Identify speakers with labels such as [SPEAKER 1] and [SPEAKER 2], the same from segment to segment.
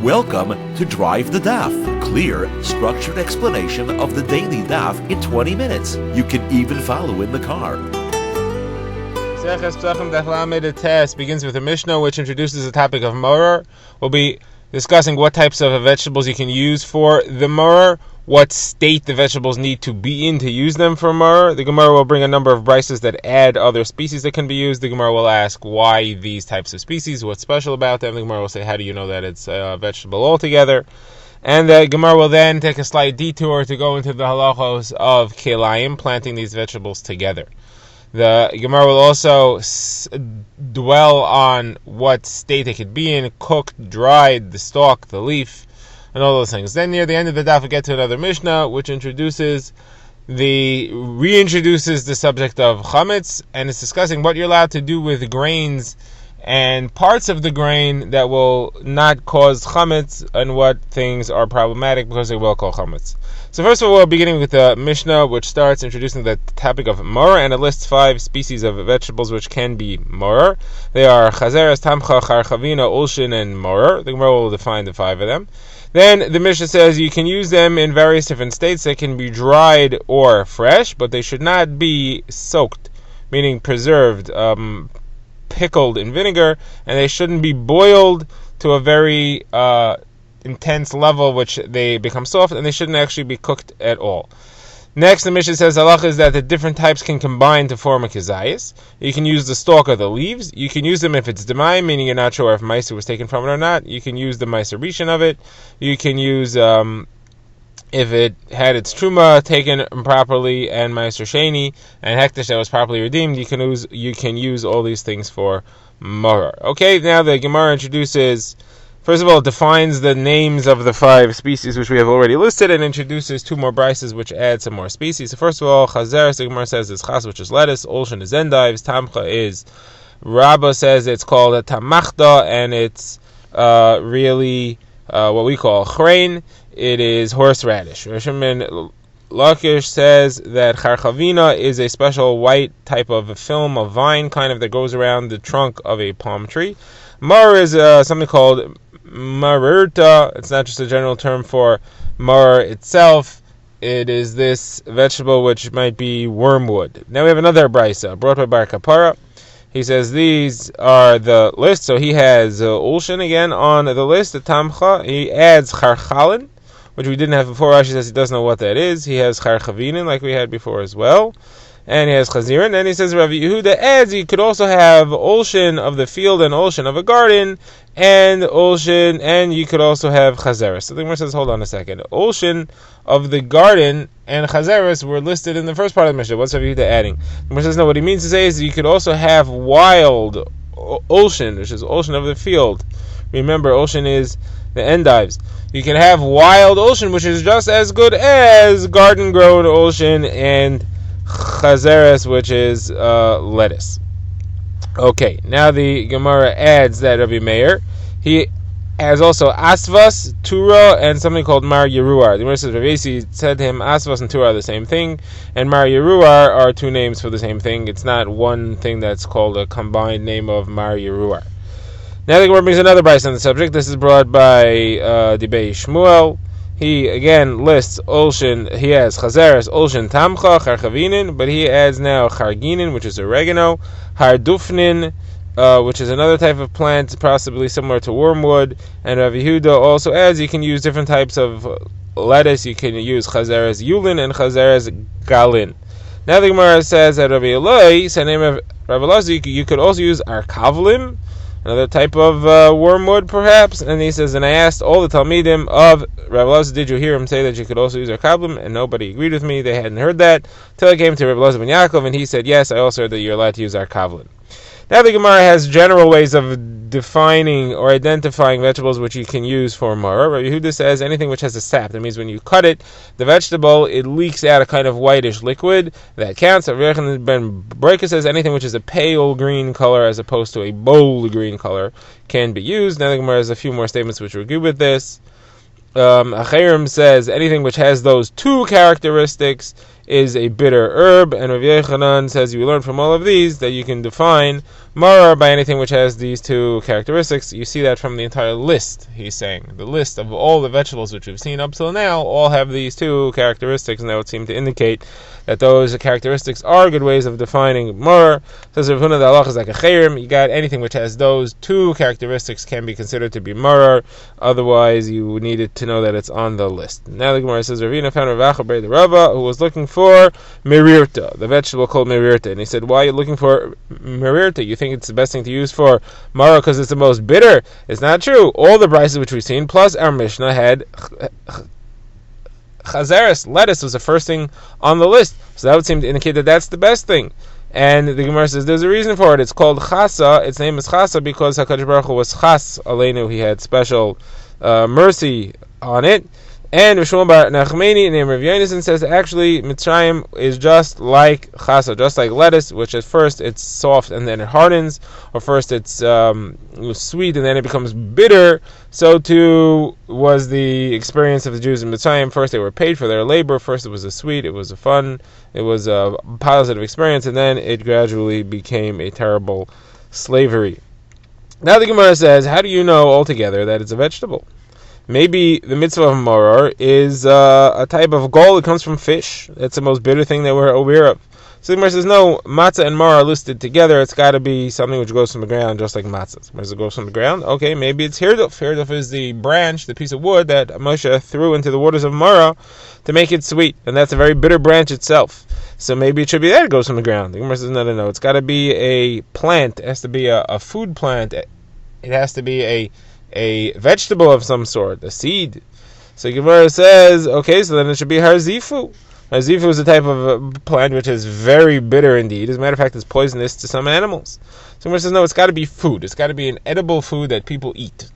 [SPEAKER 1] Welcome to Drive the Daf. Clear, structured explanation of the daily Daf in 20 minutes. You can even follow in the car.
[SPEAKER 2] Pesachim Daf test begins with a Mishnah which introduces the topic of maror. We'll be discussing what types of vegetables you can use for the maror, what state the vegetables need to be in to use them for maror. The Gemara will bring a number of brises that add other species that can be used. The Gemara will ask why these types of species, what's special about them. The Gemara will say, how do you know that it's a vegetable altogether? And the Gemara will then take a slight detour to go into the halachos of kelayim, planting these vegetables together. The Gemara will also dwell on what state they could be in, cooked, dried, the stalk, the leaf, and all those things. Then near the end of the daf, we get to another Mishnah, which reintroduces the subject of chametz, and it's discussing what you're allowed to do with grains and parts of the grain that will not cause chametz, and what things are problematic because they will cause chametz. So first of all, we're beginning with the Mishnah, which starts introducing the topic of maror, and it lists 5 species of vegetables which can be maror. They are chazeres, tamcha, charchavina, ulshin, and maror. The Gemara will define the 5 of them. Then the Mishnah says you can use them in various different states. They can be dried or fresh, but they should not be soaked, meaning preserved, pickled in vinegar, and they shouldn't be boiled to a very intense level which they become soft, and they shouldn't actually be cooked at all. Next, the Mishnah says halacha is that the different types can combine to form a concise. You can use the stalk or the leaves. You can use them if it's demai, meaning you're not sure if meiser was taken from it or not. You can use the meiser rishon of it. You can use if it had its truma taken properly, and meiser sheni and hektish that was properly redeemed. You can use all these things for maror. Okay, now the Gemara introduces. First of all, it defines the names of the 5 species which we have already listed, and introduces 2 more brises which add some more species. So first of all, chazeres, the Gemara says, is chas, which is lettuce. Ulshin is endives. Tamcha is, Rabbah says it's called a tamachta, and it's really what we call chrein. It is horseradish. Rishon Lakish says that charchavina is a special white type of film, a vine kind of, that goes around the trunk of a palm tree. Mar is something called marurta. It's not just a general term for mar itself. It is this vegetable which might be wormwood. Now we have another brisa brought by Bar Kapara. He says these are the list. So he has ulshin again on the list, the tamcha. He adds charchalin, which we didn't have before. Rashi says he doesn't know what that is. He has charchavinin, like we had before as well. And he has chazirin. And he says Rav Yehuda adds you could also have ulshin of the field and ulshin of a garden, and ulshin, and you could also have chazeres. So the Gemara says, hold on a second. Ulshin of the garden and chazeres were listed in the first part of the Mishnah. What's Rav Yehuda adding? The Gemara says, no, what he means to say is you could also have wild ulshin, which is ulshin of the field. Remember, ulshin is the endives. You can have wild ulshin, which is just as good as garden-grown ulshin, and chazeres, which is lettuce. Okay, now the Gemara adds that Rabbi Meir, he has also asvas, tura, and something called mar yeruar. The Gemara says Rav Yasi said to him, asvas and tura are the same thing, and mar yeruar are 2 names for the same thing. It's not one thing that's called a combined name of mar yeruar. Now the Gemara brings another brayso on the subject. This is brought by Dibei Shmuel. He again lists ulshin. He has chazeres, ulshin, tamcha, charchavinin, but he adds now charginin, which is oregano, hardufnin, which is another type of plant, possibly similar to wormwood. And Rav Yehuda also adds you can use different types of lettuce. You can use chazeres yulin and chazeres galin. Now the Gemara says that Rabbi Eloi, said name of Rabbi Eloi, you could also use arkavlim, another type of wormwood, perhaps. And he says, and I asked all the Talmidim of Rabbi Elazar, did you hear him say that you could also use arkavlim? And nobody agreed with me. They hadn't heard that. Till I came to Rabbi Elazar ben Yaakov, and he said, yes, I also heard that you're allowed to use arkavlim. Now the Gemara has general ways of defining or identifying vegetables which you can use for maror. Rabbi Yehuda says anything which has a sap. That means when you cut it, the vegetable, it leaks out a kind of whitish liquid. That counts. Rabbi Yochanan ben Breika says anything which is a pale green color as opposed to a bold green color can be used. Now the Gemara has a few more statements which agree with this. Acherim says anything which has those 2 characteristics is a bitter herb. And Rav Yochanan says you learn from all of these that you can define maror by anything which has these two characteristics. You see that from the entire list, he's saying. The list of all the vegetables which we've seen up till now all have these two characteristics, and that would seem to indicate that those characteristics are good ways of defining maror. Says Rav Huna, the halach is like a chayrim. You got anything which has those two characteristics can be considered to be maror. Otherwise, you needed to know that it's on the list. Now the Gemara says, Ravina found Rav Acha bar the Rava, who was looking for merirta, the vegetable called merirta. And he said, why are you looking for merirta? You think it's the best thing to use for maror because it's the most bitter? It's not true. All the brises which we've seen, plus our Mishnah, had chazeres, lettuce, was the first thing on the list. So that would seem to indicate that that's the best thing. And the Gemara says there's a reason for it. It's called chasa. Its name is chasa because HaKadosh Baruch Hu was chas aleinu. He had special mercy on it. And Rishon bar Nachmani, named Rav Yonason, says actually Mitzrayim is just like chasa, just like lettuce, which at first it's soft and then it hardens, or first it's sweet and then it becomes bitter. So too was the experience of the Jews in Mitzrayim. First they were paid for their labor. First it was a sweet, it was a fun, it was a positive experience, and then it gradually became a terrible slavery. Now the Gemara says, how do you know altogether that it's a vegetable? Maybe the mitzvah of maror is a type of gol. It comes from fish. That's the most bitter thing that we're aware of. So the Gemara says, no, matzah and maror are listed together. It's got to be something which goes from the ground, just like matzah. Where does it go from the ground? Okay, maybe it's hirduf. Hirduf is the branch, the piece of wood that Moshe threw into the waters of Marah to make it sweet. And that's a very bitter branch itself. So maybe it should be that it goes from the ground. The Gemara says, no. It's got to be a plant. It has to be a food plant. It has to be a vegetable of some sort, a seed. So Gemara says, okay, so then it should be harzifu. Harzifu is a type of plant which is very bitter indeed. As a matter of fact, it's poisonous to some animals. So Gemara says, no, it's got to be food. It's got to be an edible food that people eat.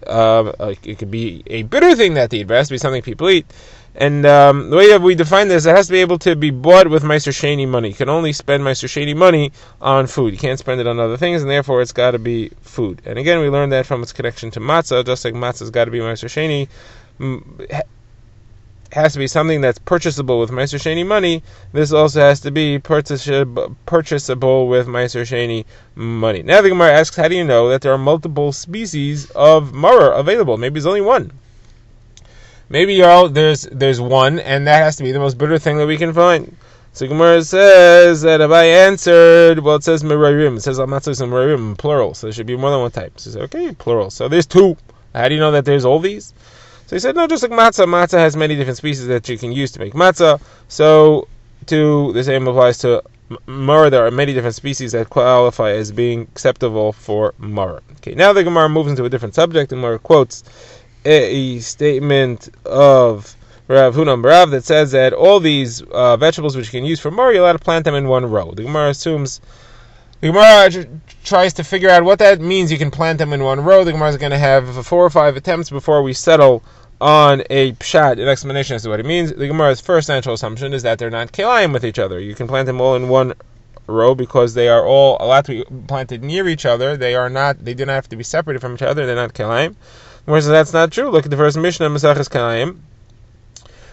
[SPEAKER 2] It could be a bitter thing that they eat, but it has to be something people eat. And the way that we define this, it has to be able to be bought with Meiser Sheni money. You can only spend Meiser Sheni money on food. You can't spend it on other things, and therefore it's got to be food. And again, we learned that from its connection to matzah. Just like matzah's got to be Meiser Sheni, it has to be something that's purchasable with Meiser Sheni money. This also has to be purchasable with Meiser Sheni money. Now the Gemara asks, how do you know that there are multiple species of maror available? Maybe there's only one. Maybe there's one, and that has to be the most bitter thing that we can find. So Gemara says that Abai answered, well, it says merarim. It says amatzos and merarim, plural. So there should be more than one type. So he said, okay, plural. So there's two. How do you know that there's all these? So he said, no, just like matzah. Matzah has many different species that you can use to make matzah. So the same applies to maror. There are many different species that qualify as being acceptable for maror. Okay, now the Gemara moves into a different subject, and Gemara quotes a statement of Rav Huna Rav that says that all these vegetables which you can use for maror, you're allowed to plant them in one row. The Gemara tries to figure out what that means. You can plant them in one row. The Gemara is going to have 4 or 5 attempts before we settle on a pshat, an explanation as to what it means. The Gemara's first natural assumption is that they're not kelayim with each other. You can plant them all in one row because they are all allowed to be planted near each other. They do not have to be separated from each other. They're not kelayim. Whereas that's not true. Look at the first Mishnah, Maseches Kelayim,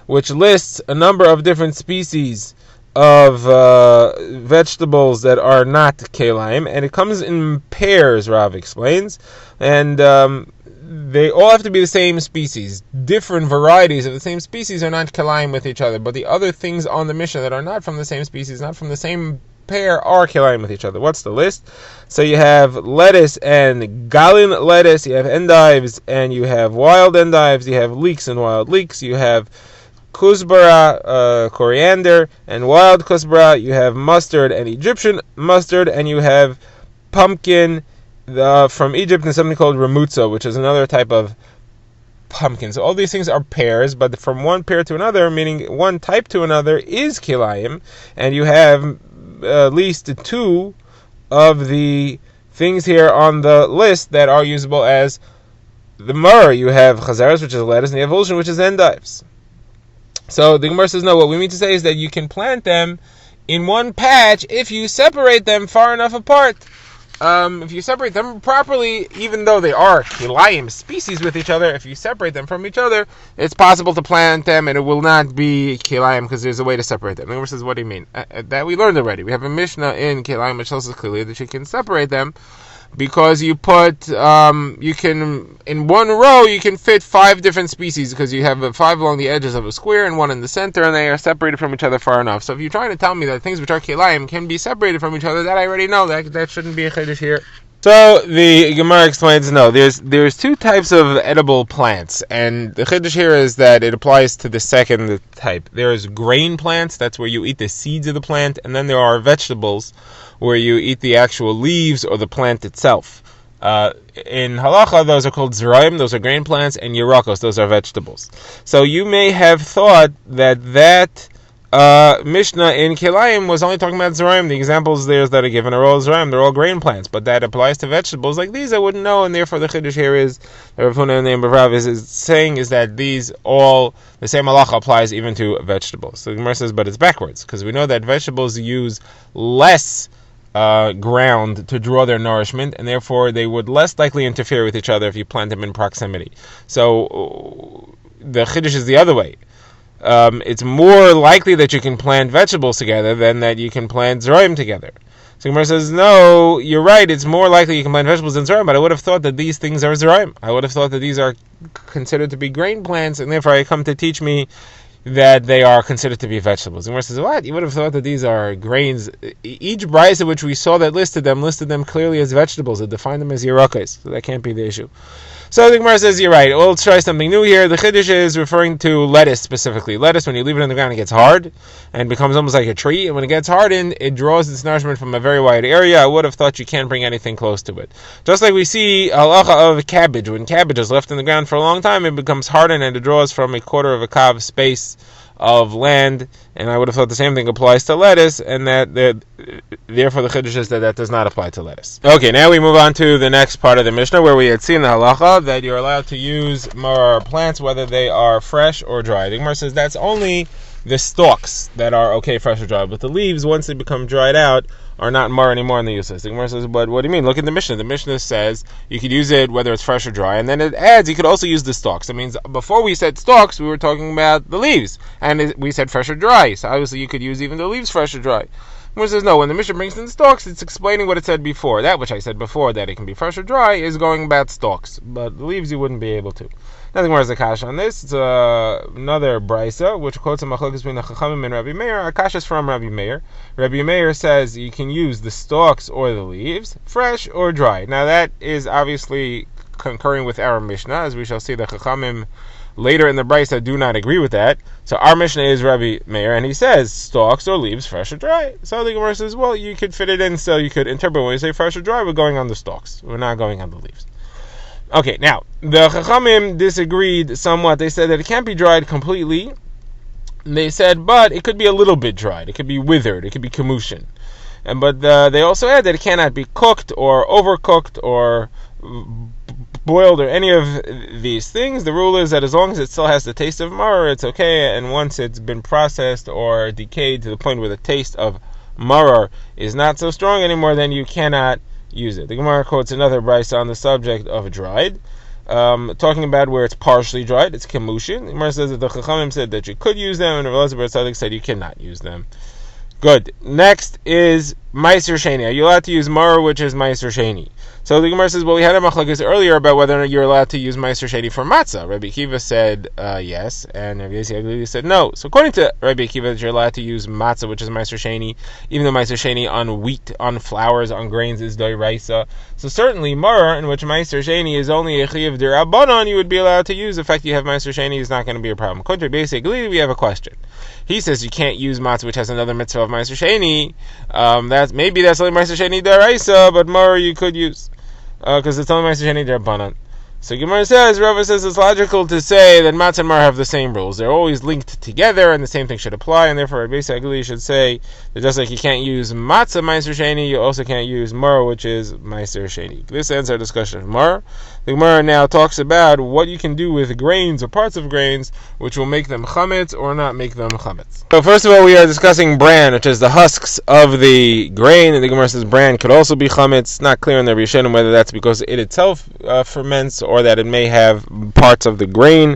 [SPEAKER 2] which lists a number of different species of vegetables that are not kelayim, and it comes in pairs, Rav explains, and they all have to be the same species. Different varieties of the same species are not kelayim with each other, but the other things on the Mishnah that are not from the same species, not from the same pair, are kelayim with each other. What's the list? So you have lettuce and galin lettuce, you have endives and you have wild endives, you have leeks and wild leeks, you have kuzbara, coriander, and wild kuzbara, you have mustard and Egyptian mustard, and you have pumpkin from Egypt and something called ramutza, which is another type of pumpkin. So all these things are pairs, but from one pair to another, meaning one type to another, is kilayim, and you have at least 2 of the things here on the list that are usable as the maror. You have chazaras, which is lettuce, and you have ulshin, which is endives. So the Gemara says, no, what we mean to say is that you can plant them in one patch if you separate them far enough apart. if you separate them properly, even though they are kilayim, species with each other, if you separate them from each other, it's possible to plant them and it will not be kilayim because there's a way to separate them. The Gemara says, what do you mean? That we learned already. We have a Mishnah in kilayim which tells us clearly that you can separate them because you put, you can, in one row, you can fit 5 different species because you have 5 along the edges of a square and 1 in the center, and they are separated from each other far enough. So if you're trying to tell me that things which are kilayim can be separated from each other, that I already know. That shouldn't be a chiddush here. So the Gemara explains, no, there's 2 types of edible plants, and the chiddush here is that it applies to the second type. There's grain plants, that's where you eat the seeds of the plant, and then there are vegetables, where you eat the actual leaves or the plant itself. In halacha, those are called zeraim, those are grain plants, and yerakos, those are vegetables. So you may have thought that Mishnah in Kilayim was only talking about zeraim. The examples there that are given are all zeraim, they're all grain plants, but that applies to vegetables like these, I wouldn't know, and therefore the chiddush here is, the Rav Huna name of Rav is saying is that these all, the same halacha applies even to vegetables. So the Gemara says, but it's backwards, because we know that vegetables use less ground to draw their nourishment, and therefore they would less likely interfere with each other if you plant them in proximity. So the chiddush is the other way. It's more likely that you can plant vegetables together than that you can plant zeraim together. So Gemara says, no, you're right, it's more likely you can plant vegetables than zeraim, but I would have thought that these things are zeraim. I would have thought that these are considered to be grain plants, and therefore I come to teach me that they are considered to be vegetables. And Gemara says, what? You would have thought that these are grains. Each brisa which we saw that listed them clearly as vegetables. It defined them as yerakos, so that can't be the issue. So the Gemara says, you're right, we'll try something new here. The chiddush is referring to lettuce specifically. Lettuce, when you leave it in the ground, it gets hard and becomes almost like a tree. And when it gets hardened, it draws its nourishment from a very wide area. I would have thought you can't bring anything close to it. Just like we see halacha of cabbage. When cabbage is left in the ground for a long time, it becomes hardened and it draws from a quarter of a kav space of land, and I would have thought the same thing applies to lettuce, and that therefore the chiddush is that does not apply to lettuce. Okay, now we move on to the next part of the Mishnah, where we had seen the halacha that you're allowed to use more plants whether they are fresh or dry. The Gemara says that's only the stalks that are okay fresh or dry, but the leaves, once they become dried out, are not mar anymore in the uses. The Gemara says, but what do you mean? Look at the Mishnah. The Mishnah says you could use it whether it's fresh or dry, and then it adds you could also use the stalks. That means before we said stalks, we were talking about the leaves, and we said fresh or dry. So obviously you could use even the leaves fresh or dry. The Gemara says, no, when the Mishnah brings in the stalks, it's explaining what it said before. That which I said before, that it can be fresh or dry, is going about stalks, but the leaves you wouldn't be able to. Nothing more is a kasha on this. It's another brisa which quotes a machlokes between the Chachamim and Rabbi Meir. A kasha is from Rabbi Meir. Rabbi Meir says you can use the stalks or the leaves, fresh or dry. Now that is obviously concurring with our Mishnah, as we shall see. The Chachamim later in the brisa do not agree with that. So our Mishnah is Rabbi Meir, and he says stalks or leaves, fresh or dry. So the Gemara says, well, you could fit it in, so you could interpret when you say fresh or dry, we're going on the stalks. We're not going on the leaves. Okay, now, the Chachamim disagreed somewhat. They said that it can't be dried completely. They said, but it could be a little bit dried. It could be withered. It could be kamushin. But they also add that it cannot be cooked or overcooked or boiled or any of these things. The rule is that as long as it still has the taste of maror, it's okay. And once it's been processed or decayed to the point where the taste of maror is not so strong anymore, then you cannot use it. The Gemara quotes another brisa on the subject of dried, talking about where it's partially dried. It's kamushin. The Gemara says that the Chachamim said that you could use them, and Rav Elazar bar Tzadok said you cannot use them. Good. Next is Meiser Sheni. Are you allowed to use maror, which is Meiser Sheni? So the Gemara says, well, we had a machlokes earlier about whether or not you're allowed to use Meiser Sheni for matzah. Rabbi Akiva said yes, and Rabbi Yossi said no. So according to Rabbi Akiva, you're allowed to use matzah, which is Meiser Sheni, even though Meiser Sheni on wheat, on flours, on grains is doiraisa. So certainly maror, in which Meiser Sheni is only a chiyuv d'Rabbanan, you would be allowed to use. The fact you have Meiser Sheni is not going to be a problem. According to Rabbi Yossi, we have a question. He says you can't use matzah, which has another mitzvah of Meiser Sheni. That's only Meiser Sheni d'Oraisa, but maror you could use because it's only Meiser Sheni d'Rabbanan. So Gemara says, Rava says it's logical to say that matzah and mar have the same rules. They're always linked together, and the same thing should apply. And therefore, basically, you should say that just like you can't use matzah meiser sheni, you also can't use mar, which is meiser sheni. This ends our discussion of mar. The Gemara now talks about what you can do with grains or parts of grains, which will make them chametz or not make them chametz. So first of all, we are discussing bran, which is the husks of the grain. And the Gemara says bran could also be chametz. Not clear in the Rishonim whether that's because it itself ferments, or that it may have parts of the grain,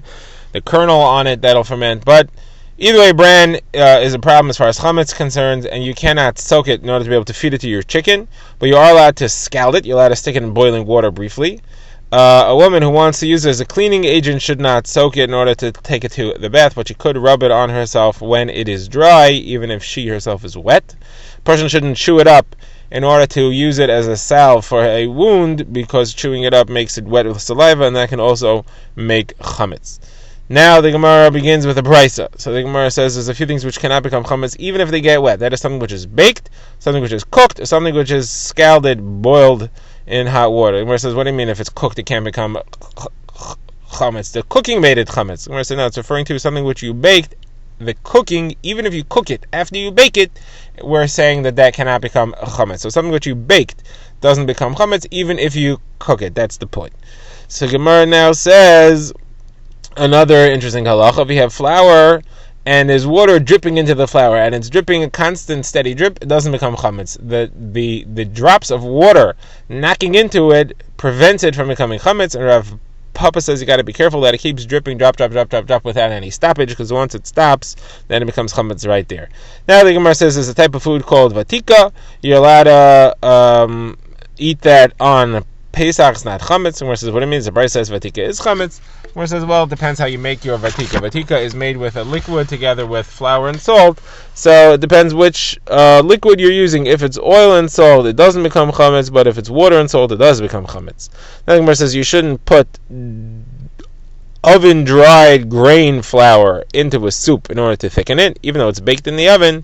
[SPEAKER 2] the kernel on it that'll ferment. But either way, bran is a problem as far as chametz is concerned, and you cannot soak it in order to be able to feed it to your chicken, but you are allowed to scald it. You're allowed to stick it in boiling water briefly. A woman who wants to use it as a cleaning agent should not soak it in order to take it to the bath, but she could rub it on herself when it is dry, even if she herself is wet. A person shouldn't chew it up in order to use it as a salve for a wound, because chewing it up makes it wet with saliva, and that can also make chametz. Now the Gemara begins with a brisa. So the Gemara says there's a few things which cannot become chametz even if they get wet. That is something which is baked, something which is cooked, or something which is scalded, boiled in hot water. The Gemara says, what do you mean if it's cooked it can't become chametz? The cooking made it chametz. The Gemara says, no, it's referring to something which you baked. The cooking, even if you cook it after you bake it, we're saying that cannot become chametz. So something which you baked doesn't become chametz even if you cook it. That's the point. So Gemara now says another interesting halacha. If you have flour and there's water dripping into the flour, and it's dripping a constant steady drip, it doesn't become chametz. The drops of water knocking into it prevents it from becoming chametz, and Rav Papa says you got to be careful that it keeps dripping, drop without any stoppage, because once it stops, then it becomes chametz right there. Now the Gemara says there's a type of food called vatika. You're allowed to eat that on Pesach. It's not chametz. The Gemara says, what it means? The Brisa says vatika is chametz. The Gemara says, well, it depends how you make your vatika. Vatika is made with a liquid together with flour and salt, so it depends which liquid you're using. If it's oil and salt, it doesn't become chametz, but if it's water and salt, it does become chametz. Now the Gemara says you shouldn't put oven-dried grain flour into a soup in order to thicken it, even though it's baked in the oven.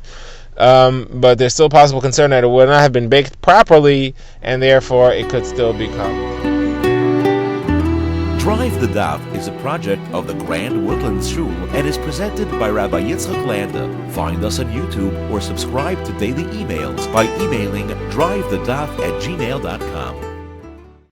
[SPEAKER 2] But there's still possible concern that it would not have been baked properly, and therefore it could still become.
[SPEAKER 1] Drive the Daf is a project of the Grand Woodlands Shul and is presented by Rabbi Yitzchak Landa. Find us on YouTube or subscribe to daily emails by emailing drivethedaf@gmail.com.